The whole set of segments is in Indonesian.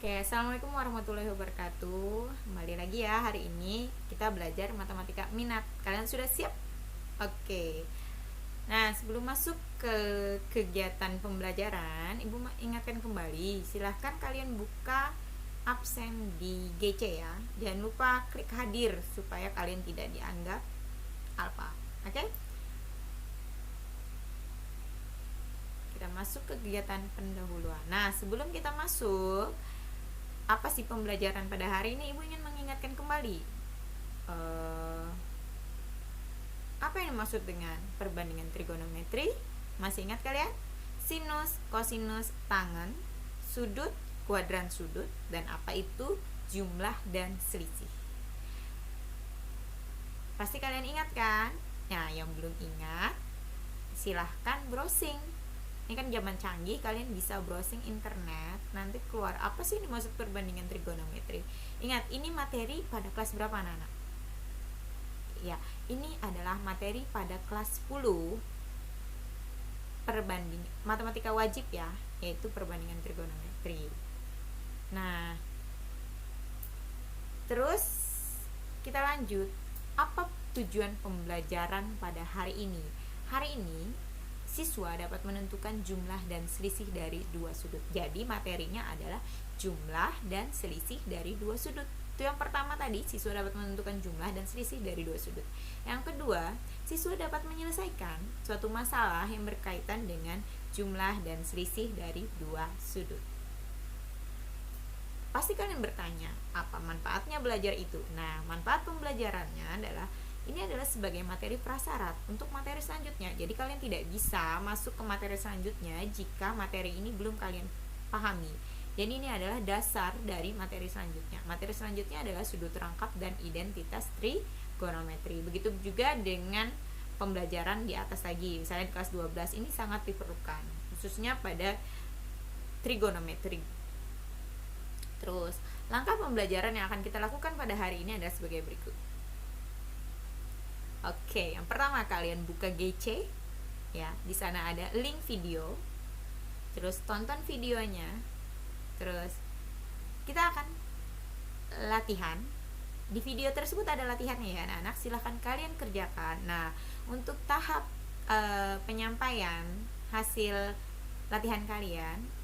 Oke, assalamualaikum warahmatullahi wabarakatuh. Kembali lagi ya, hari ini kita belajar matematika minat. Kalian sudah siap? Oke. Nah, sebelum masuk ke kegiatan pembelajaran, Ibu ingatkan kembali, silahkan kalian buka absen di GC ya. Jangan lupa klik hadir supaya kalian tidak dianggap alfa. Oke? Kita masuk ke kegiatan pendahuluan. Nah, sebelum kita masuk, apa sih pembelajaran pada hari ini? Ibu ingin mengingatkan kembali apa yang dimaksud dengan perbandingan trigonometri. Masih ingat kalian? Sinus, kosinus, tangen, sudut, kuadran sudut, dan apa itu jumlah dan selisih. Pasti kalian ingat kan? Nah, yang belum ingat silahkan browsing. Ini kan zaman canggih, kalian bisa browsing internet, nanti keluar apa sih ini maksud perbandingan trigonometri. Ingat, ini materi pada kelas berapa anak-anak? Ya, ini adalah materi pada kelas 10 perbanding matematika wajib ya, yaitu perbandingan trigonometri. Nah, terus kita lanjut. Apa tujuan pembelajaran pada hari ini? Hari ini siswa dapat menentukan jumlah dan selisih dari dua sudut. Jadi materinya adalah jumlah dan selisih dari dua sudut. Itu yang pertama tadi, siswa dapat menentukan jumlah dan selisih dari dua sudut. Yang kedua, siswa dapat menyelesaikan suatu masalah yang berkaitan dengan jumlah dan selisih dari dua sudut. Pasti kalian bertanya, apa manfaatnya belajar itu? Nah, manfaat pembelajarannya adalah ini adalah sebagai materi prasyarat untuk materi selanjutnya. Jadi kalian tidak bisa masuk ke materi selanjutnya jika materi ini belum kalian pahami. Jadi ini adalah dasar dari materi selanjutnya. Materi selanjutnya adalah sudut rangkap dan identitas trigonometri. Begitu juga dengan pembelajaran di atas lagi. Misalnya di kelas 12 ini sangat diperlukan, khususnya pada trigonometri. Terus, langkah pembelajaran yang akan kita lakukan pada hari ini adalah sebagai berikut. Oke, yang pertama kalian buka GC ya, di sana ada link video. Terus tonton videonya. Terus kita akan latihan. Di video tersebut ada latihannya ya, anak-anak. Silahkan kalian kerjakan. Nah, untuk tahap penyampaian hasil latihan kalian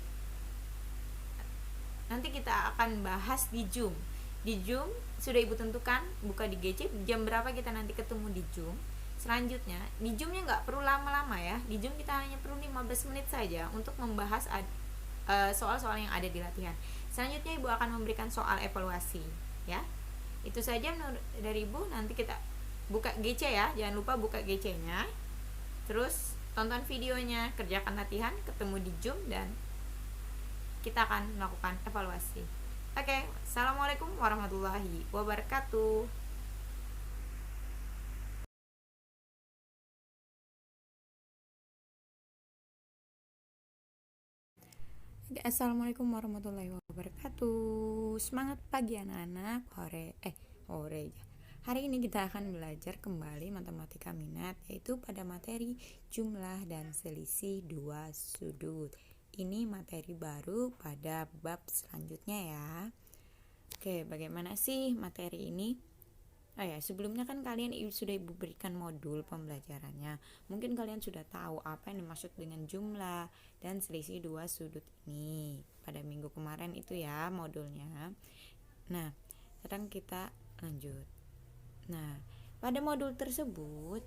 nanti kita akan bahas di Zoom. Di Zoom sudah Ibu tentukan, buka di GC jam berapa kita nanti ketemu di Zoom. Selanjutnya, di Zoomnya nggak perlu lama-lama ya. Di Zoom kita hanya perlu 15 menit saja untuk membahas soal-soal yang ada di latihan. Selanjutnya Ibu akan memberikan soal evaluasi ya. Itu saja dari Ibu. Nanti kita buka GC ya. Jangan lupa buka GC-nya. Terus tonton videonya, kerjakan latihan, ketemu di Zoom dan kita akan melakukan evaluasi. Oke, assalamualaikum warahmatullahi wabarakatuh. Oke, assalamualaikum warahmatullahi wabarakatuh. Semangat pagi anak-anak. Hore ya. Hari ini kita akan belajar kembali matematika minat, yaitu pada materi jumlah dan selisih dua sudut. Ini materi baru pada bab selanjutnya ya. Oke, bagaimana sih materi ini? Oh ya, sebelumnya kan kalian sudah Ibu berikan modul pembelajarannya. Mungkin kalian sudah tahu apa yang dimaksud dengan jumlah dan selisih dua sudut ini. Pada minggu kemarin itu ya modulnya. Nah, sekarang kita lanjut. Nah, pada modul tersebut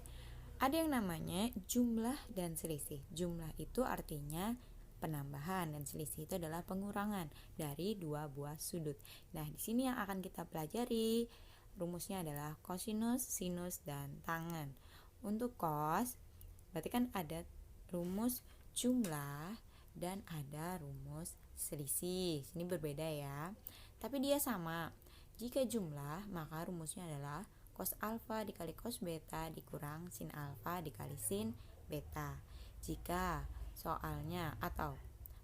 ada yang namanya jumlah dan selisih. Jumlah itu artinya penambahan dan selisih itu adalah pengurangan dari dua buah sudut. Nah, di sini yang akan kita pelajari rumusnya adalah kosinus, sinus, dan tangen. Untuk cos, berarti kan ada rumus jumlah dan ada rumus selisih. Ini berbeda ya, tapi dia sama. Jika jumlah, maka rumusnya adalah cos alfa dikali cos beta dikurang sin alfa dikali sin beta. Jika soalnya atau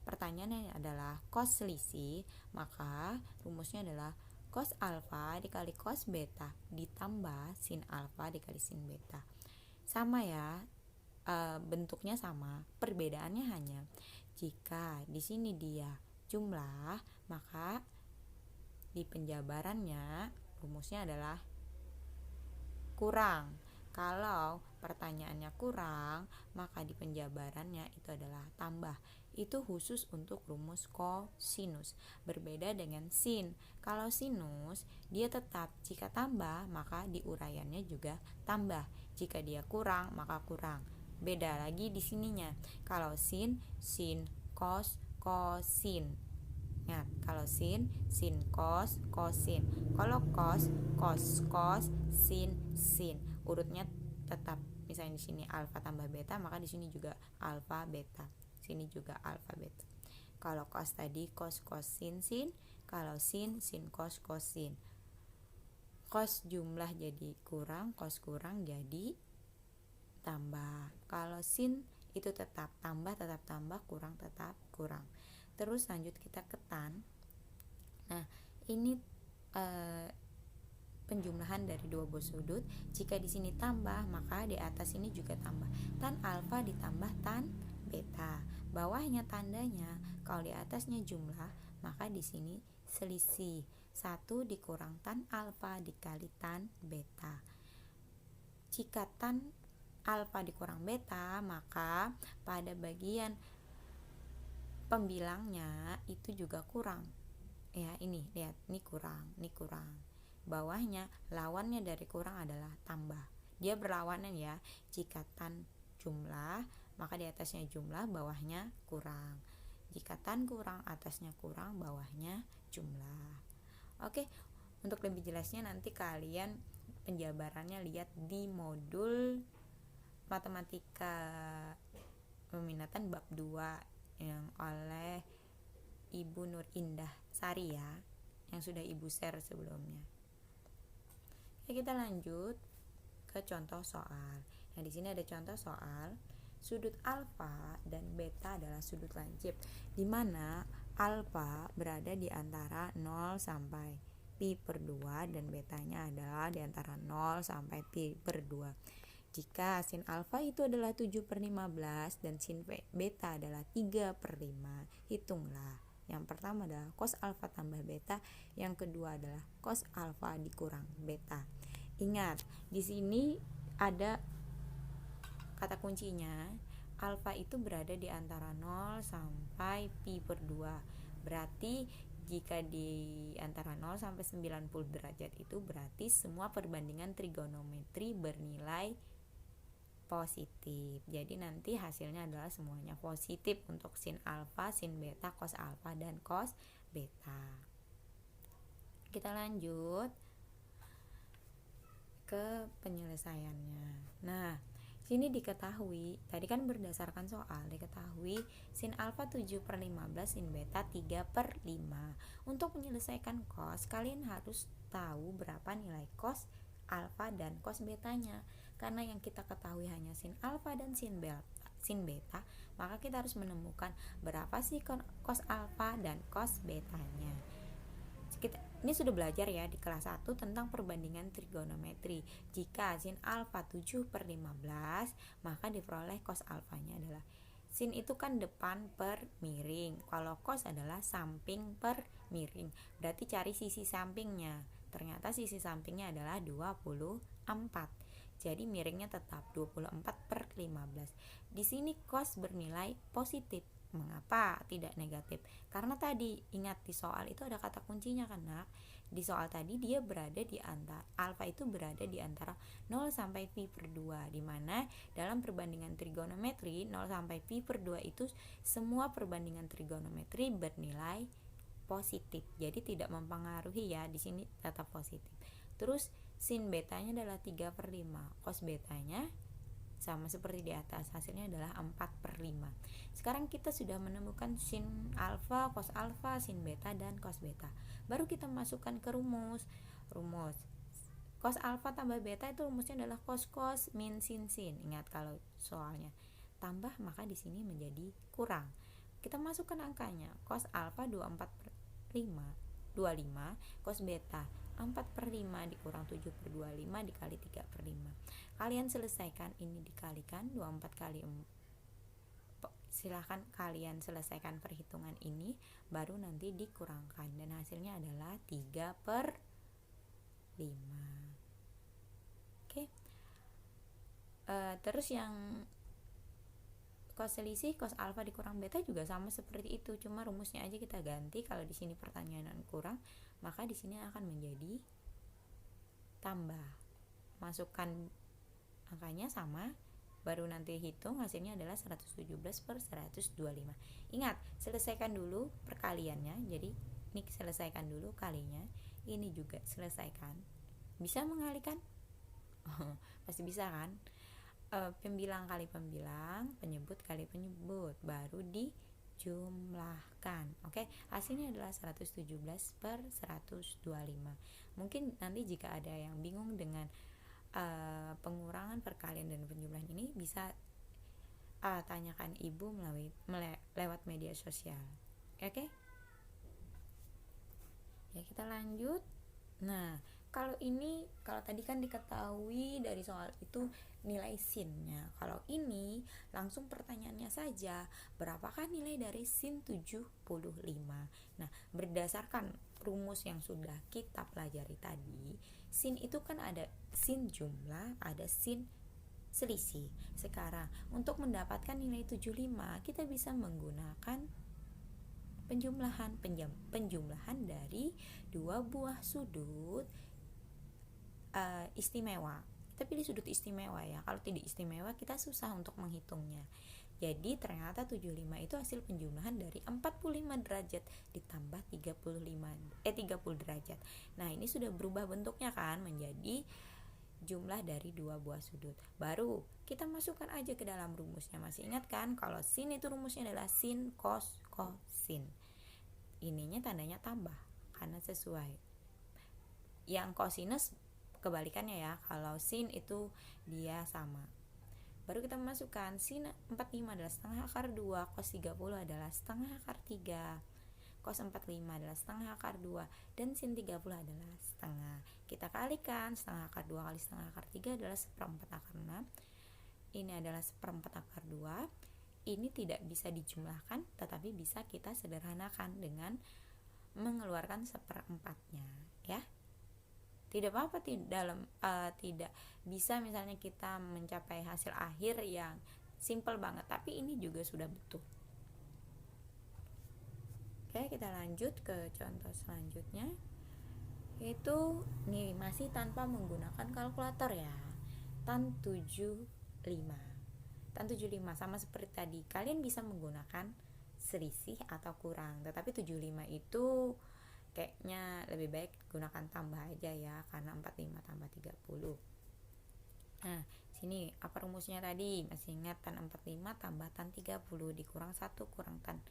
pertanyaannya adalah cos selisih, maka rumusnya adalah cos alfa dikali cos beta ditambah sin alfa dikali sin beta. Sama ya, bentuknya sama. Perbedaannya hanya jika di sini dia jumlah, maka di penjabarannya rumusnya adalah kurang. Kalau pertanyaannya kurang, maka di penjabarannya itu adalah tambah. Itu khusus untuk rumus kosinus. Berbeda dengan sin. Kalau sinus, dia tetap jika tambah, maka di uraiannya juga tambah. Jika dia kurang, maka kurang. Beda lagi di sininya. Kalau sin, cos, kosin. Nah, kalau sin cos, kosin. Kalau cos, cos, sin. Urutnya tetap. Misalnya di sini alfa tambah beta, maka di sini juga alfa beta. Sini juga alfa beta. Kalau cos tadi cos, sin. Kalau sin, cos, sin. Cos jumlah jadi kurang, cos kurang jadi tambah. Kalau sin itu tetap tambah, kurang tetap kurang. Terus lanjut kita ke tan. Nah, ini penjumlahan dari dua buah sudut. Jika di sini tambah, maka di atas ini juga tambah. Tan alfa ditambah tan beta. Bawahnya tandanya, kalau di atasnya jumlah, maka di sini selisih. 1 dikurang tan alfa dikali tan beta. Jika tan alfa dikurang beta, maka pada bagian pembilangnya itu juga kurang. Ya, ini lihat, ini kurang. Bawahnya lawannya dari kurang adalah tambah. Dia berlawanan ya. Jika tan jumlah, maka di atasnya jumlah, bawahnya kurang. Jika tan kurang, atasnya kurang, bawahnya jumlah. Oke, untuk lebih jelasnya nanti kalian penjabarannya lihat di modul matematika peminatan bab 2 yang oleh Ibu Nur Indah Sari ya, yang sudah Ibu share sebelumnya. Oke, kita lanjut ke contoh soal. Nah, di sini ada contoh soal. Sudut alfa dan beta adalah sudut lancip, di mana alfa berada di antara 0 sampai pi per 2 dan betanya adalah di antara 0 sampai pi per 2. Jika sin alfa itu adalah 7/15 dan sin beta adalah 3/5, hitunglah. Yang pertama adalah cos alfa tambah beta, yang kedua adalah cos alfa dikurang beta. Ingat, di sini ada kata kuncinya, alfa itu berada di antara 0 sampai pi per 2. Berarti jika di antara 0 sampai 90 derajat itu berarti semua perbandingan trigonometri bernilai positif. Jadi nanti hasilnya adalah semuanya positif untuk sin alfa, sin beta, cos alfa, dan cos beta. Kita lanjut ke penyelesaiannya. Nah, sini diketahui, tadi kan berdasarkan soal, diketahui sin alfa 7/15, sin beta 3/5. Untuk menyelesaikan cos, kalian harus tahu berapa nilai cos alfa dan cos betanya. Karena yang kita ketahui hanya sin alfa dan sin beta, maka kita harus menemukan berapa sih cos alfa dan cos betanya. Ini sudah belajar ya di kelas 1 tentang perbandingan trigonometri. Jika sin alfa 7/15, maka diperoleh cos alfanya adalah, sin itu kan depan per miring, kalau cos adalah samping per miring. Berarti cari sisi sampingnya. Ternyata sisi sampingnya adalah 24. Jadi miringnya tetap 24/15. Di sini cos bernilai positif. Mengapa tidak negatif? Karena tadi ingat di soal itu ada kata kuncinya kan, Nak? Di soal tadi dia berada di antara alfa itu berada di antara 0 sampai pi per 2, di mana dalam perbandingan trigonometri 0 sampai pi per 2 itu semua perbandingan trigonometri bernilai positif. Jadi tidak mempengaruhi ya, di sini tetap positif. Terus sin betanya adalah 3/5, cos betanya sama seperti di atas, hasilnya adalah 4/5. Sekarang kita sudah menemukan sin alfa, cos alfa, sin beta, dan cos beta. Baru kita masukkan ke rumus. Cos alfa tambah beta itu rumusnya adalah cos min sin. Ingat kalau soalnya tambah, maka di sini menjadi kurang. Kita masukkan angkanya. Cos alfa 25, cos beta 4/5 dikurang 7/25 dikali 3/5. Kalian selesaikan, ini dikalikan 24 kali silahkan kalian selesaikan perhitungan ini, baru nanti dikurangkan, dan hasilnya adalah 3/5. Oke. Terus yang cos selisih cos alfa dikurang beta juga sama seperti itu, cuma rumusnya aja kita ganti. Kalau di sini pertanyaan kurang, maka di sini akan menjadi tambah, masukkan angkanya sama, baru nanti hitung hasilnya adalah 117/125. Ingat, selesaikan dulu perkaliannya. Jadi ini selesaikan dulu kalinya, ini juga selesaikan. Bisa mengalikan? Pasti bisa kan? Pembilang kali pembilang, penyebut kali penyebut, baru dijumlahkan. Oke, hasilnya adalah 117/125. Mungkin nanti jika ada yang bingung dengan pengurangan, perkalian, dan penjumlahan ini, bisa tanyakan ibu lewat media sosial. Oke? Ya, kita lanjut. Nah, kalau tadi kan diketahui dari soal itu nilai sin-nya. Kalau ini langsung pertanyaannya saja, berapakah nilai dari sin 75? Nah, berdasarkan rumus yang sudah kita pelajari tadi, sin itu kan ada sin jumlah, ada sin selisih. Sekarang untuk mendapatkan nilai 75, kita bisa menggunakan penjumlahan dari dua buah sudut istimewa. Kita pilih sudut istimewa ya. Kalau tidak istimewa kita susah untuk menghitungnya. Jadi ternyata 75 itu hasil penjumlahan dari 45 derajat ditambah 30 derajat. Nah, ini sudah berubah bentuknya kan menjadi jumlah dari dua buah sudut. Baru kita masukkan aja ke dalam rumusnya. Masih ingat kan kalau sin itu rumusnya adalah sin cos kosin. Ininya tandanya tambah karena sesuai. Yang kosinus kebalikannya ya. Kalau sin itu dia sama. Baru kita masukkan sin 45 adalah setengah akar 2, cos 30 adalah setengah akar 3, cos 45 adalah setengah akar 2, dan sin 30 adalah setengah. Kita kalikan, setengah akar 2 kali setengah akar 3 adalah seperempat akar 6. Ini adalah seperempat akar 2. Ini tidak bisa dijumlahkan, tetapi bisa kita sederhanakan dengan mengeluarkan seperempatnya, ya. Tidak apa-apa tidak bisa misalnya kita mencapai hasil akhir yang simple banget, tapi ini juga sudah betul. Oke, kita lanjut ke contoh selanjutnya, yaitu nih masih tanpa menggunakan kalkulator ya. Tan 75 sama seperti tadi, kalian bisa menggunakan selisih atau kurang, tetapi 75 itu kayaknya lebih baik gunakan tambah aja ya, karena 45 tambah 30. Nah, sini apa rumusnya tadi? Masih ingat tan 45 tambah tan 30 dikurang 1 kurang tan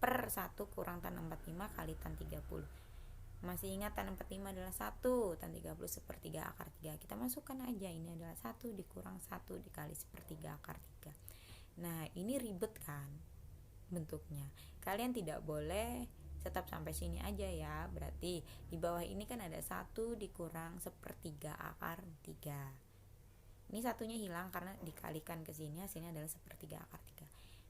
per 1 kurang tan 45 kali tan 30. Masih ingat tan 45 adalah 1, tan 30 sepertiga akar 3. Kita masukkan aja, ini adalah 1 dikurang 1 dikali sepertiga akar 3. Nah, ini ribet kan bentuknya. Kalian tidak boleh tetap sampai sini aja ya. Berarti di bawah ini kan ada 1 dikurang sepertiga akar 3. Ini satunya hilang karena dikalikan ke sini, hasilnya adalah sepertiga akar 3.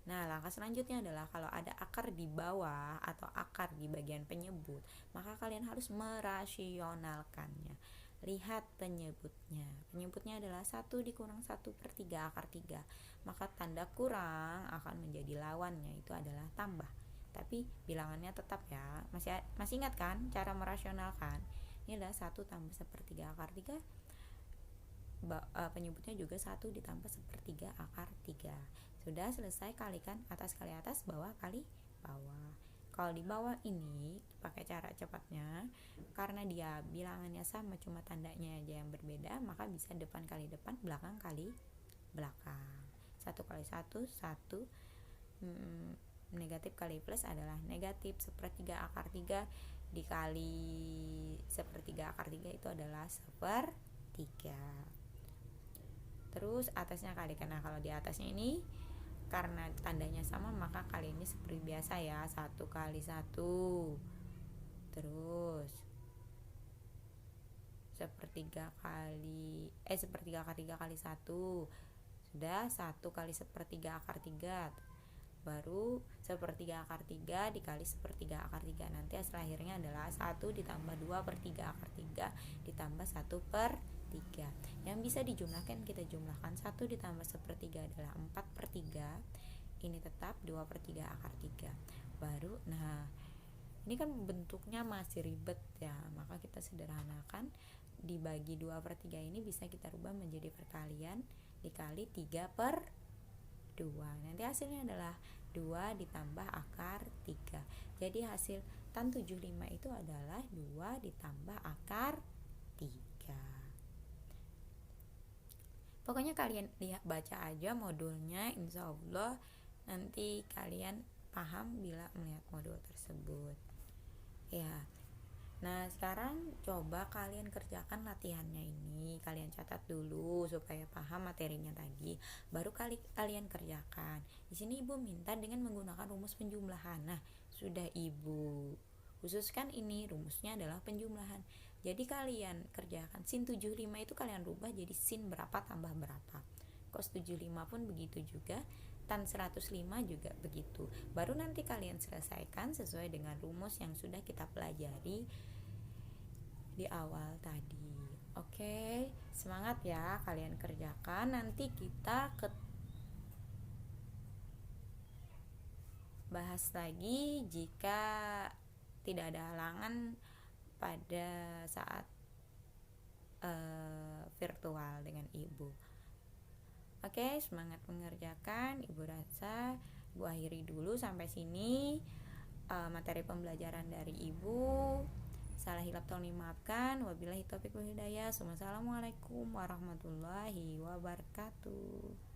Nah, langkah selanjutnya adalah kalau ada akar di bawah atau akar di bagian penyebut, maka kalian harus merasionalkannya. Lihat penyebutnya. Penyebutnya adalah 1 dikurang 1/3 akar 3. Maka tanda kurang akan menjadi lawannya, itu adalah tambah. Tapi bilangannya tetap ya. Masih ingat kan cara merasionalkan? Ini adalah 1 tambah sepertiga akar 3. Penyebutnya juga 1 ditambah sepertiga akar 3. Sudah selesai, kalikan atas kali atas, bawah kali bawah. Kalau di bawah ini pakai cara cepatnya, karena dia bilangannya sama cuma tandanya aja yang berbeda, maka bisa depan kali depan, belakang kali belakang. 1 kali 1 negatif kali plus adalah negatif. Sepertiga akar 3 dikali sepertiga akar 3 itu adalah sepertiga. Terus atasnya kalikan. Nah, kalau di atasnya ini karena tandanya sama, maka kali ini seperti biasa ya, 1 kali 1. Terus sepertiga akar 3 kali 1. Sudah 1 kali sepertiga akar 3. baru sepertiga akar 3 dikali sepertiga akar 3. Nanti hasil akhirnya adalah 1 ditambah 2 per 3 akar 3 ditambah 1 per 3. Yang bisa dijumlahkan kita jumlahkan. 1 ditambah sepertiga adalah 4 per 3. Ini tetap 2 per 3 akar 3. Baru, nah ini kan bentuknya masih ribet ya, maka kita sederhanakan. Dibagi 2 per 3 ini bisa kita rubah menjadi perkalian dikali 3 per 2. Nanti hasilnya adalah 2 ditambah akar 3. Jadi hasil tan 75 itu adalah 2 ditambah akar 3. Pokoknya kalian lihat, baca aja modulnya, insya Allah nanti kalian paham bila melihat modul tersebut ya. Nah sekarang coba kalian kerjakan latihannya ini, kalian catat dulu supaya paham materinya tadi, baru kalian kerjakan. Di sini ibu minta dengan menggunakan rumus penjumlahan. Nah sudah ibu khususkan ini rumusnya adalah penjumlahan. Jadi kalian kerjakan sin 75 itu kalian rubah jadi sin berapa tambah berapa. Cos 75 pun begitu juga, tan 105 juga begitu. Baru nanti kalian selesaikan sesuai dengan rumus yang sudah kita pelajari di awal tadi. Oke, semangat ya kalian kerjakan. Nanti kita bahas lagi jika tidak ada halangan pada saat virtual dengan ibu. Oke, semangat mengerjakan. Ibu rasa ibu akhiri dulu sampai sini materi pembelajaran dari ibu. Salah hilap tolong dimaafkan. Wabillahi taufiq wal hidayah. Assalamualaikum warahmatullahi wabarakatuh.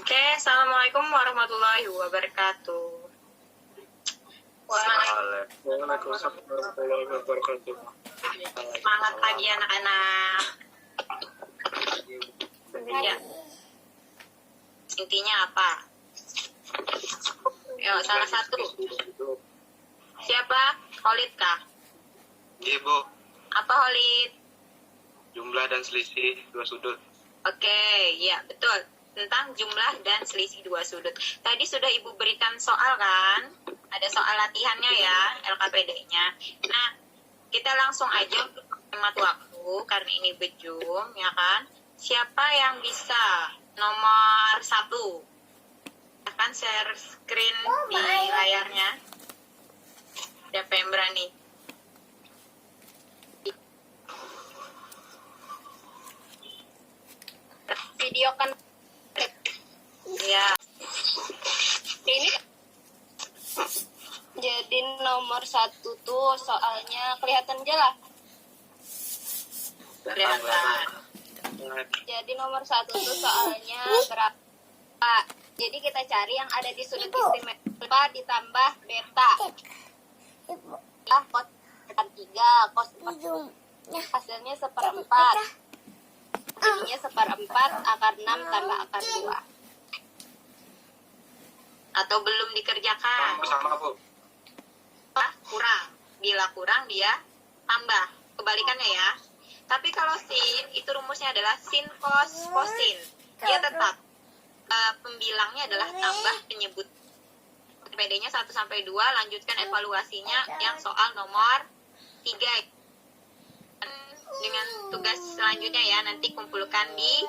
Oke, assalamualaikum warahmatullahi wabarakatuh. Waalaikumsalam warahmatullahi wabarakatuh. Semangat pagi anak-anak. Ya. Intinya apa? Yuk, salah satu. Siapa? Holid kah? Iya, Bu. Apa Holid? Jumlah dan selisih dua sudut. Oke, ya betul. Tentang jumlah dan selisih dua sudut. Tadi sudah Ibu berikan soal kan? Ada soal latihannya ya, LKPD-nya. Nah, kita langsung aja untuk hemat waktu karena ini bejum, ya kan? Siapa yang bisa nomor 1? Akan share screen di layarnya. Siapa yang berani? Video kan? Ya. Ini jadi nomor 1 tuh soalnya kelihatan jelas. Kelihatan. Jadi nomor 1 tuh soalnya berapa? Jadi kita cari yang ada di sudut istimewa ditambah beta. Cos 3, cos 4. Hasilnya 1/4. Jadinya 1/4 akar 6 tambah akar 2. Atau belum dikerjakan? Sama, Bu. Kurang. Bila kurang dia tambah. Kebalikannya ya. Tapi kalau sin itu rumusnya adalah sin cos kosin. Dia tetap pembilangnya adalah tambah penyebut. PD-nya 1 sampai 2, lanjutkan evaluasinya yang soal nomor 3. Dengan tugas selanjutnya ya, nanti kumpulkan di